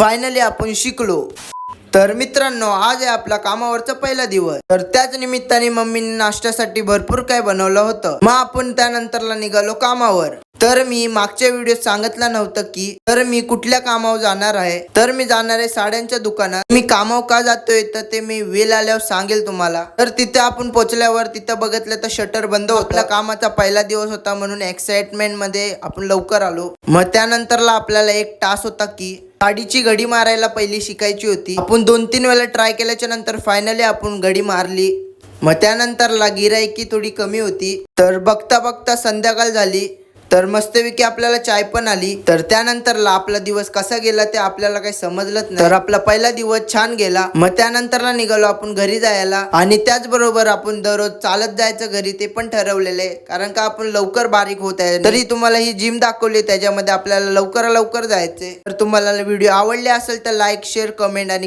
Finally आपण शिकलो। तर मित्रांनो, आज आहे आपला कामावरचा पहिला दिवस। तर त्याच निमित्ताने मम्मीने नाश्त्यासाठी भरपूर काय बनवलं होतं। मग आपण त्यानंतरला निघालो कामावर। तर मी मागच्या व्हिडिओत सांगितलं नव्हतं की मी कुठल्या कामावर जाणार आहे। तर मी जाणार आहे साड्यांच्या दुकानात। मी कामावर का जातोय तर ते मी वेळ आल्यावर सांगेल तुम्हाला। तर तिथे आपण पोहोचल्यावर तिथे बघितलं तर शटर बंद होतं। आपल्या कामाचा पहिला दिवस होता म्हणून एक्साइटमेंट मध्ये आपण लवकर आलो। मग त्यानंतरला आपल्याला एक टास्क होता की गाडीची घडी मारायला पहिली शिकायची होती। आपण 2-3 वेळा ट्राय केल्याच्या नंतर फायनली आपण घडी मारली। मग त्यानंतरला गिराईकी थोडी कमी होती। तर बघता बघता संध्याकाळ झाली। तर मस्तपैकी आपल्याला चाय पण आली। तर त्यानंतरला आपला दिवस कसा गेला ते आपल्याला काही समजलंच नाही। तर आपला पहिला दिवस छान गेला। मग त्यानंतरला निघालो आपण घरी जायला। आणि त्याचबरोबर आपण दररोज चालत जायचं घरी ते पण ठरवलेलं आहे, कारण का आपण लवकर बारीक होत आहे। तरी तुम्हाला ही जिम दाखवली, त्याच्यामध्ये आपल्याला लवकर जायचंय। तर तुम्हाला व्हिडिओ आवडले असेल तर लाईक, शेअर, कमेंट आणि